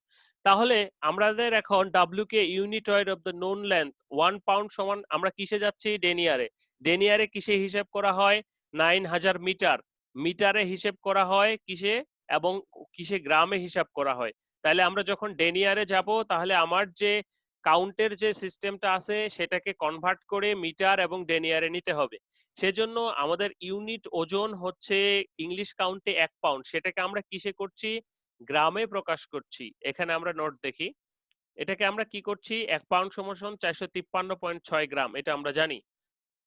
তাহলে আমাদের এখন W K unit wait of the known length 1 pound সমান, আমরা কিসে যাচ্ছি, ডেনিয়ারে। ডেনিয়ারে কিসে হিসেব করা হয়, 9000 মিটার, মিটারে হিসেব করা হয় কিসে, এবং কিসে গ্রামে হিসাব করা হয়। তাহলে আমরা যখন ডেনিয়ারে যাব তাহলে আমার যে কাউন্টের যে সিস্টেমটা আছে সেটাকে কনভার্ট করে মিটার এবং ডেনিয়ারে নিতে হবে। সেজন্য আমাদের ইউনিট ওজন হচ্ছে ইংলিশ কাউন্টে 1 পাউন্ড, সেটাকে আমরা কিসে করছি, গ্রামে প্রকাশ করছি। এখানে আমরা নোট দেখি, এটাকে আমরা কি করছি, 1 পাউন্ড সমান 453.6 গ্রাম, এটা আমরা জানি।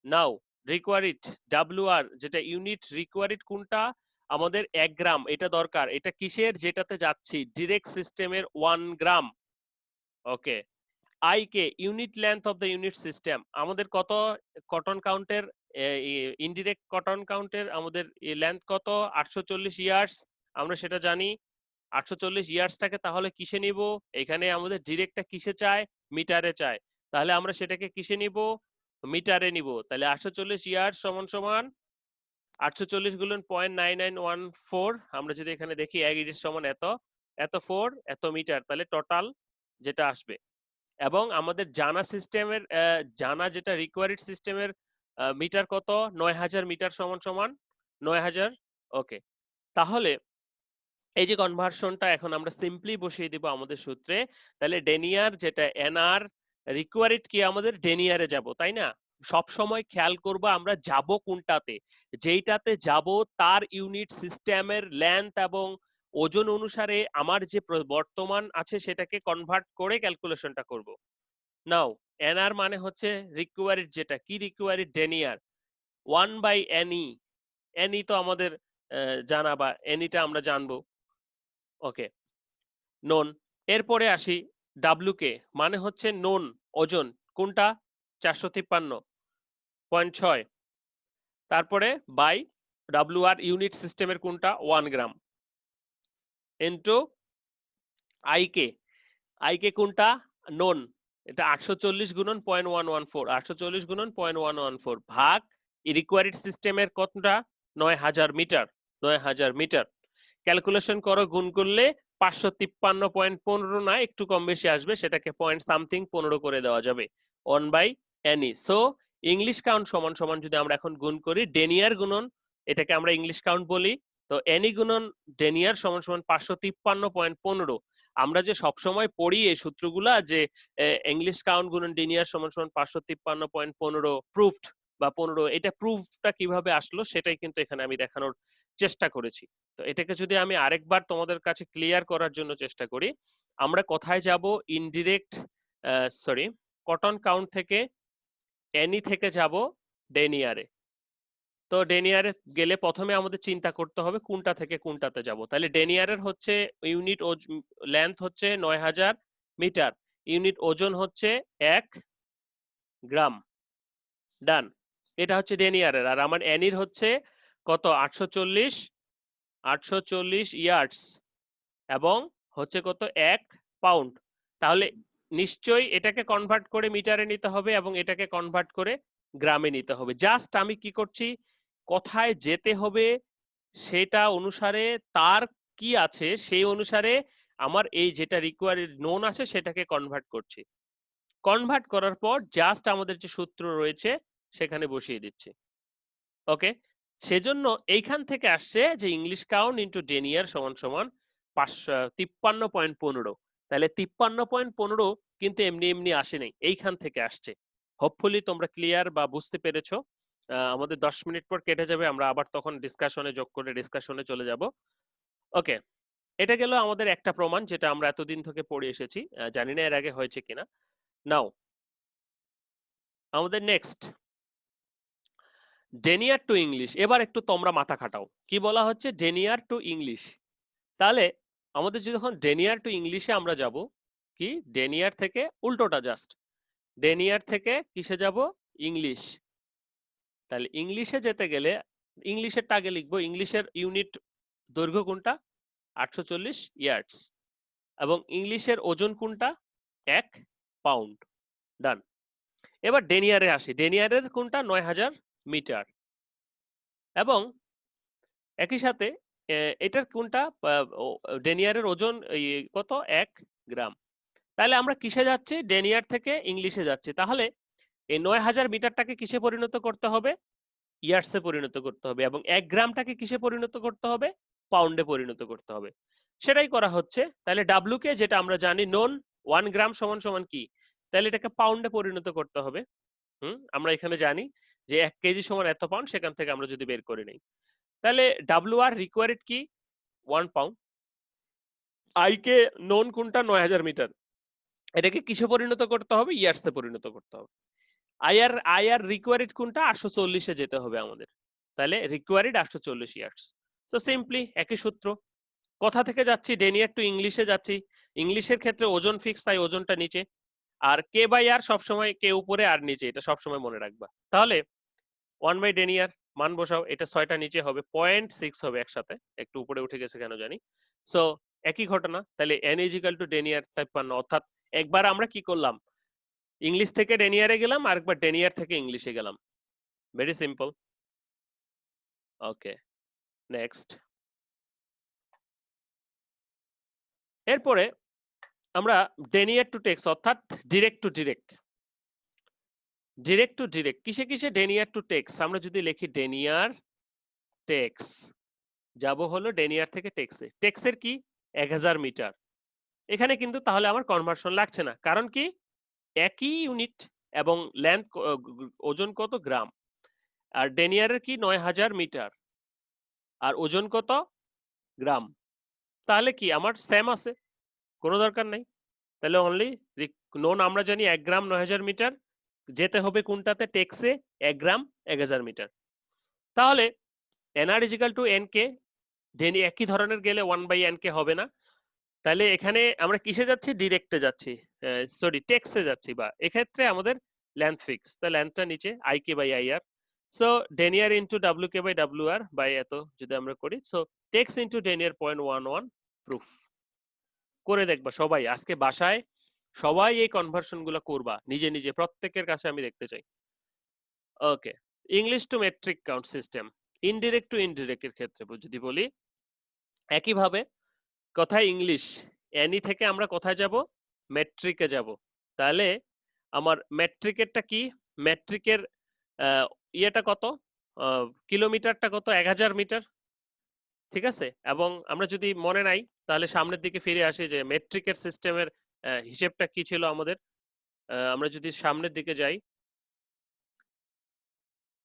নাও রিকোয়ারিড, ডাব্লিউআর যেটা ইউনিট রিকোয়ারিড কোনটা, আমাদের 1 গ্রাম, এটা দরকার, এটা কিসের, যেটাতে যাচ্ছি ডিরেক্ট সিস্টেমের 1 গ্রাম। ওকে, আই কে unit length of the unit system, আমাদের কত, কটন কাউন্টের, ইনডিরেক্ট কটন কাউন্টের আমাদের লেন্থ কত, 840 ইয়ার্স, আমরা সেটা জানি। 840 ইয়ার্সটাকে তাহলে কিসে নিব, এখানে আমাদের ডিরেক্টটা কিসে চায়, মিটারে চায়, তাহলে আমরা সেটাকে কিসে নিব, মিটারে নিব। তাহলে 840 ইয়ার্স সমান সমান 840 গুণন 0.9914, আমরা যদি এখানে দেখি 1 ইট সমান এত, এত 4 এত মিটার, তাহলে টোটাল যেটা আসবে। এবং আমাদের জানা সিস্টেমের, জানা যেটা রিকোয়ারিড সিস্টেমের মিটার কত, 9000 মিটার সমান সমান 9000। ওকে, তাহলে এই যে কনভার্সনটা এখন আমরা সিম্পলি বসিয়ে দিব আমাদের সূত্রে। তাহলে ডেনিয়ার যেটা এনআর রিকোয়ারিড কি, আমাদের ডেনিয়ারে যাব, তাই না। সব সময় খেয়াল করব আমরা যাব কোনটাতে, যেইটাতে যাব তার ইউনিট সিস্টেমের লেন্থ এবং ওজন অনুসারে আমার যে বর্তমান আছে সেটাকে কনভার্ট করে ক্যালকুলেশনটা করব। নাও এনআর মানে হচ্ছে রিকোয়ারিড, যেটা কি রিকোয়ারিড, ডেনিয়ার 1/NE, এনই তো আমাদের জানা, বা এনিটা আমরা জানবো। ওকে, নোন। এরপরে আসি ডাব্লু কে, মানে হচ্ছে নোন ওজন কোনটা, 453.6, তারপরে বাই ডাব্লুআর ইউনিট সিস্টেমের কোনটা, 1 গ্রাম, ইন্টু আইকে, আইকে কোনটা, নোন, এটা 840 গুণন 0.114, 840 গুণন 0.114 ভাগ রিকোয়ারিড সিস্টেমের কতটা, 9000 মিটার, 9000 মিটার, ক্যালকুলেশন করো, গুণ করলে 553.15 না, একটু কম বেশি আসবে, সেটাকে পয়েন্ট সামথিং 15 করে দেওয়া যাবে, 1/NE। সো ইংলিশ কাউন্ট সমান সমান যদি আমরা এখন গুণ করি, ডেনিয়ার গুণন, এটাকে আমরা ইংলিশ কাউন্ট বলি, তো এনি গুণন ডেনিয়ার সমান সমান 553.15। আমরা যে সবসময় পড়ি এই সূত্রগুলা যে ইংলিশ কাউন্ট গুণন ডেনিয়ার সমান সমান 553.15 প্রুফড বা 15, এটা প্রুফটা কিভাবে আসলো সেটাই কিন্তু এখানে আমি দেখানোর চেষ্টা করেছি। তো এটাকে যদি আমি আরেকবার তোমাদের কাছে ক্লিয়ার করার জন্য চেষ্টা করি, আমরা কোথায় যাব, ইনডিরেক্ট, সরি, কটন কাউন্ট থেকে এনি থেকে যাব ডেনিয়ারে। তো ডেনিয়ারে গেলে প্রথমে আমাদের চিন্তা করতে হবে কোনটা থেকে কোনটাতে যাব। তাহলে ডেনিয়ারের হচ্ছে ইউনিট লেন্থ হচ্ছে 9000 মিটার, ইউনিট ওজন হচ্ছে 1 গ্রাম, ডান। এটা হচ্ছে ডেনিয়ারের, আর আমার এনির হচ্ছে কত, 840 ইয়ার্ডস, এবং হচ্ছে কত, 1 পাউন্ড। তাহলে নিশ্চয়ই এটাকে কনভার্ট করে মিটারে নিতে হবে এবং এটাকে কনভার্ট করে গ্রামে নিতে হবে। জাস্ট আমি কি করছি, কোথায় যেতে হবে সেটা অনুসারে, তার কি আছে সেই অনুসারে আমার এই যেটা রিকোয়ার্ড নোন আছে সেটাকে কনভার্ট করছি। কনভার্ট করার পর জাস্ট আমাদের যে সূত্র রয়েছে সেখানে বসিয়ে দিচ্ছি। ওকে, সেজন্য এইখান থেকে আসছে যে ইংলিশ কাউন্ট ইন্টু ডেনিয়ার সমান সমান 53.15। তাহলে 53.15 কিন্তু এমনি এমনি আসে নাই, এইখান থেকে আসছে। হোপফুলি তোমরা ক্লিয়ার বা বুঝতে পেরেছো। আমাদের 10 মিনিট পর কেটে যাবে, আমরা আবার তখন ডিসকাশনে যোগ করে ডিসকাশনে চলে যাব। ওকে, এটা গেল আমাদের একটা প্রমাণ যেটা আমরা এতদিন থেকে পড়ে এসেছি, জানি না এর আগে হয়েছে কিনা। নাও আমাদের নেক্সট ডেনিয়ার টু ইংলিশ, এবার একটু তোমরা মাথা খাটাও, কি বলা হচ্ছে ডেনিয়ার টু ইংলিশ। তাহলে আমাদের যখন ডেনিয়ার টু ইংলিশে আমরা যাব, কি ডেনিয়ার থেকে উল্টোটা, জাস্ট ডেনিয়ার থেকে কিসে যাব, ইংলিশ। তাহলে ইংলিশে যেতে গেলে ইংলিশেরটা আগে লিখবো, ইংলিশের ইউনিট দৈর্ঘ্য কোনটা, 840 ইয়ার্ডস, এবং ইংলিশের ওজন কোনটা, 1 পাউন্ড। ডান। এবার ডেনিয়ারে আসি, ডেনিয়ারের কোনটা 9000 মিটার, এবং একই সাথে এটার কোনটা ডেনিয়ারের ওজন কত, 1 গ্রাম। তাহলে আমরা কিসে যাচ্ছি, ডেনিয়ার থেকে ইংলিশে যাচ্ছি। তাহলে এই 9000 মিটারটাকে কিসে পরিণত করতে হবে, ইয়ার্সে পরিণত করতে হবে, এবং 1 গ্রামটাকে কিসে পরিণত করতে হবে, পাউন্ডে পরিণত করতে হবে। সেটাই করা হচ্ছে। তাহলে ডাব্লু কে, যেটা আমরা জানি নন 1 গ্রাম সমান সমান কি, তাহলে এটাকে পাউন্ডে পরিণত করতে হবে। আমরা এখানে জানি যে 1 কেজি সমান এত পাউন্ড, সেখান থেকে আমরা যদি বের করে নেই, তাহলে ডাব্লু আর রিকোয়ার্ড কি 1 পাউন্ড। আই কে নন কোনটা 9000 মিটার, এটাকে কিসে পরিণত করতে হবে, ইয়ার্সে পরিণত করতে হবে। আই আর রিকোয়ার্ড কোনটা 840 এ যেতে হবে আমাদের, তাহলে রিকোয়ার্ড 840 ইয়ার্স। তো সিম্পলি একই সূত্র। কোথা থেকে যাচ্ছি, ডেনিয়ার টু ইংলিশে যাচ্ছি, ইংলিশের ক্ষেত্রে ওজন ফিক্স, তাই ওজনটা নিচে, আর কে বাই আর সবসময় কে উপরে আর নিচে, এটা সবসময় মনে রাখবা। তাহলে 1 বাই ডেনিয়ার মান বসাও, এটা 6টা নিচে হবে, 0.6 হবে একসাথে, একটু উপরে উঠে গেছে কেন জানি। সো একই ঘটনা, তাহলে n is equal to denier 53। অর্থাৎ একবার আমরা কি করলাম, ইংলিশ থেকে ডেনিয়ারে গেলাম, আর একবার ডেনিয়ার থেকে ইংলিশে গেলাম। Very simple. Okay, next. এরপরে আমরা ডেনিয়ার টু টেক্স, অর্থাৎ direct to direct, direct to direct কিসে কিসে, ডেনিয়ার টু টেক্স। আমরা যদি লিখি ডেনিয়ার টেক্স, যাব হলো ডেনিয়ার থেকে টেক্সে, টেক্সের কি 1000 মিটার। এখানে কিন্তু তাহলে আমার কনভার্সন লাগছে না, কারণ কি একই ইউনিট এবং লেন্থ, ওজন কত গ্রাম, আর ডেনিয়ারের কি 9000 মিটার, আর ওজন কত গ্রাম। তাহলে কি আমার সেম আছে, কোনো দরকার নাই। তাহলে অনলি নোন আমরা জানি 1 গ্রাম 9000 মিটার, যেতে হবে কোনটাতে, টেক্সে 1 গ্রাম 1000 মিটার। তাহলে NR is equal to N K, Denny একই ধরনের গেলে 1 বাই এন কে হবে না। তাহলে এখানে আমরা কিসে যাচ্ছি, ডিরেক্টে যাচ্ছি, সরি টেক্সে যাচ্ছি, বা এক্ষেত্রে আমাদের লেন্থ ফিক্স, তা লেন্থটা নিচে I K by I R. So denier into W K by W R by এত যদি আমরা করি, so tex into denier 0.11 proof. করে দেখবা সবাই আজকে বাসায়, সবাই এই কনভার্সন গুলো করবা নিজে নিজে, প্রত্যেকের কাছে আমি দেখতে চাই। Okay, English to metric count system, indirect to indirect এর ক্ষেত্রে যদি বলি, একইভাবে কোথায় ইংলিশ, এনি থেকে আমরা কোথায় যাব, মেট্রিকে যাব। তাহলে আমার মেট্রিকেরটা কি, মেট্রিকের ইয়েটা কত, কিলোমিটারটা কত, 1000 মিটার, ঠিক আছে। এবং আমরা যদি মনে নাই, তাহলে সামনের দিকে ফিরে আসি যে মেট্রিকের সিস্টেমের হিসেবটা কি ছিল আমাদের। আমরা যদি সামনের দিকে যাই,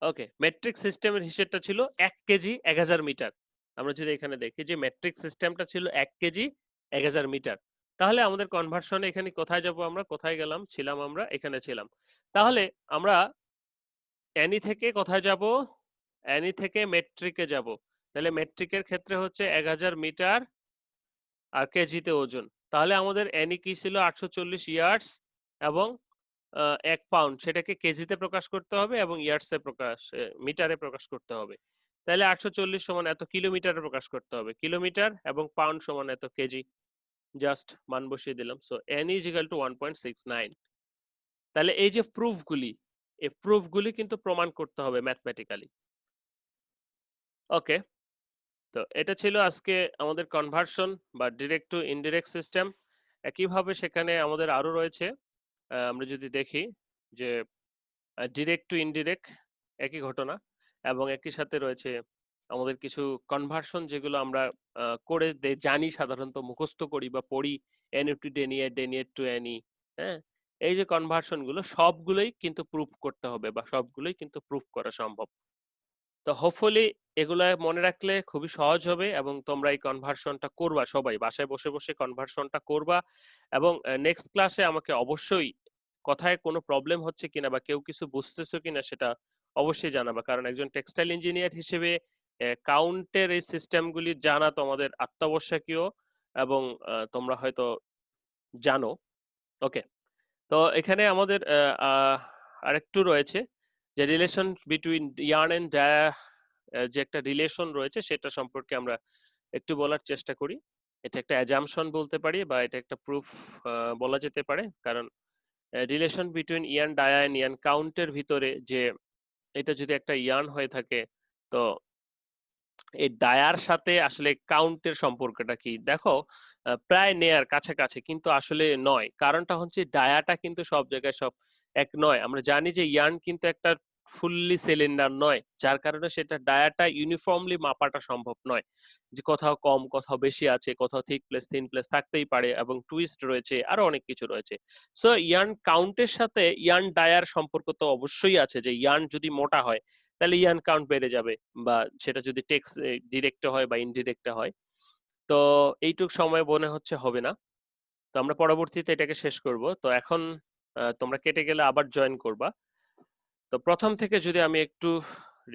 ওকে, মেট্রিক সিস্টেমের হিসেবটা ছিল 1 কেজি 1000 মিটার। আমরা যদি এখানে দেখি যে মেট্রিক সিস্টেমটা ছিল 1 কেজি 1000 মিটার, তাহলে আমাদের কনভার্সনে এখানে কোথায় যাব, আমরা কোথায় গেলাম, ছিলাম আমরা এখানে ছিলাম। তাহলে আমরা অ্যানি থেকে কোথায় যাব, অ্যানি থেকে মেট্রিকে যাব। তাহলে মেট্রিকের ক্ষেত্রে হচ্ছে 1000 মিটার আর কেজিতে ওজন। তাহলে আমাদের অ্যানি কি ছিল 840 ইয়ার্ডস, এবং 1 পাউন্ড, সেটাকে কেজিতে প্রকাশ করতে হবে এবং ইয়ার্ডসে প্রকাশ, মিটারে প্রকাশ করতে হবে। তাহলে 840 সমান এত কিলোমিটারে প্রকাশ করতে হবে, কিলোমিটার, এবং পাউন্ড সমান এত কেজি। জাস্ট মান বসিয়ে দিলাম। So n is equal to 1.69। তাহলে এই যে প্রুফগুলি, এই প্রুফগুলি কিন্তু প্রমাণ করতে হবে ম্যাথমেটিক্যালি। ওকে, তো এটা ছিল আজকে আমাদের কনভার্সন বা ডিরেক্ট টু ইনডিরেক্ট সিস্টেম। একইভাবে সেখানে আমাদের আরো রয়েছে, আমরা যদি দেখি যে ডিরেক্ট টু ইনডিরেক্ট একই ঘটনা, এবং একই সাথে রয়েছে আমাদের কিছু কনভার্সন যেগুলো আমরা করে জানি, সাধারণত মুখস্থ করি বা পড়ি, any to denier, denier to any. হ্যাঁ, এই যে কনভার্সন গুলো সবগুলোই কিন্তু প্রুফ করতে হবে, বা সবগুলোই কিন্তু প্রুফ করা সম্ভব। তো হোপফুলি এগুলা মনে রাখলে খুবই সহজ হবে, এবং তোমরা এই কনভার্সনটা করবা, সবাই বাসায় বসে বসে কনভার্সনটা করবা। এবং নেক্সট ক্লাসে আমাকে অবশ্যই কথায় কোনো প্রবলেম হচ্ছে কিনা বা কেউ কিছু বুঝতেছো কিনা সেটা অবশ্যই জানাবা, কারণ একজন টেক্সটাইল ইঞ্জিনিয়ার হিসেবে কাউন্টের এই সিস্টেমগুলি জানা তোমাদের অত্যাবশ্যকীয়, এবং তোমরা হয়তো জানো। ওকে, তো এখানে আমাদের আরেকটু রয়েছে যে relation between yarn and dia, যে একটা রিলেশন রয়েছে সেটা সম্পর্কে আমরা একটু বলার চেষ্টা করি। এটা একটা অ্যাজাম্পশন বলতে পারি, বা এটা একটা প্রুফ বলা যেতে পারে, কারণ relation between yarn dia and yarn কাউন্টের ভিতরে যে এটা যদি একটা ইয়ার্ন হয়ে থাকে, তো এই ডায়ার সাথে আসলে কাউন্টের সম্পর্কটা কি দেখো, প্রায় নেয়ার কাছাকাছি কিন্তু আসলে নয়। কারণটা হচ্ছে ডায়াটা কিন্তু সব জায়গায় সব এক নয়। আমরা জানি যে ইয়ার্ন কিন্তু একটা ফুললি সিলিন্ডার নয়, যার কারণে সেটা ডায়াটা ইউনিফর্মলি মাপাটা সম্ভব নয়, যে কোথাও কম কোথাও বেশি আছে, কোথাও থিক প্লেস থিন প্লেস থাকতেই পারে, এবং টুইস্ট রয়েছে, আরো অনেক কিছু রয়েছে। সো ইয়ার্ন কাউন্টের সাথে ইয়ার্ন ডায়ার সম্পর্ক তো অবশ্যই আছে, যে ইয়ার্ন যদি মোটা হয় তাহলে ইয়ার্ন কাউন্ট বেড়ে যাবে, বা সেটা যদি টেক্সট ডিরেক্ট হয় বা ইনডিরেক্ট হয়। তো এইটুক সময় মনে হচ্ছে হবে না, তো আমরা পরবর্তীতে এটাকে শেষ করব। তো এখন তোমরা কেটে গেলে আবার জয়েন করবা। তো প্রথম থেকে যদি আমি একটু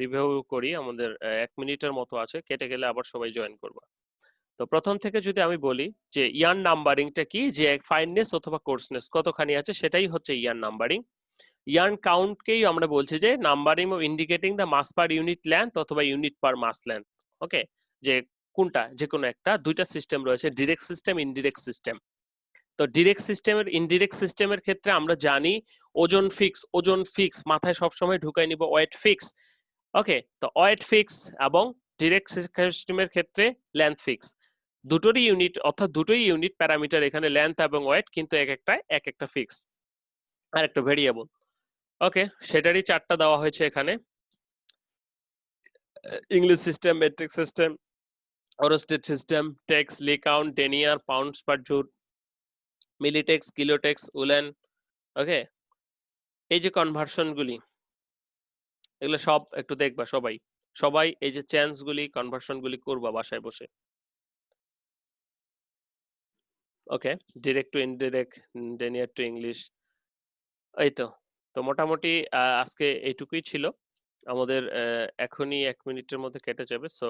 রিভিউ করি, আমাদের 1 মিনিটের মতো আছে, কেটে গেলে আবার সবাই জয়েন করবা। তো প্রথম থেকে যদি আমি বলি যে ইয়ার্ন নাম্বারিংটা কি, যে ফাইননেস অথবা কোর্সনেস কতখানি আছে সেটাই হচ্ছে ইয়ার্ন নাম্বারিং। ইয়ার্ন কাউন্টকেই আমরা বলছি যে নাম্বারিং ও indicating the mass per unit length অথবা unit per mass length. Okay, যে কোনটা, যে কোনো একটা, দুইটা সিস্টেম রয়েছে, ডিরেক্ট সিস্টেম ইনডিরেক্ট সিস্টেম। তো ডিরেক্ট সিস্টেমের ইনডিরেক্ট সিস্টেমের ক্ষেত্রে আমরা জানি ওজন ফিক্স মাথায় সবসময় ঢুকাই নিব, ওয়েট ফিক্স। ওকে, তো ওয়েট ফিক্স, এবং ডিরেক্ট সিস্টেমের ক্ষেত্রে লেন্থ ফিক্স। দুটোরই ইউনিট, অর্থাৎ দুটোই ইউনিট প্যারামিটার এখানে, লেন্থ এবং ওয়েট, কিন্তু এক একটা ফিক্স আর একটা ভেরিয়েবল। ওকে, সেটারই চারটা দেওয়া হয়েছে এখানে: English system, metric system, worsted system, tex, lea count, denier, pounds per জুল, মিলিটেক্স, কিলোটেক্স, উলেন। ওকে, এই যে কনভার্সন গুলি, এগুলো সব একটু দেখবা সবাই, সবাই এই যে চেঞ্জ গুলি, কনভার্সন গুলি করবা বাসায় বসে। Okay, direct to indirect, denier to English, এই তো। তো মোটামুটি আজকে এইটুকুই ছিল আমাদের। এখনই 1 মিনিটের মধ্যে কেটে যাবে, সো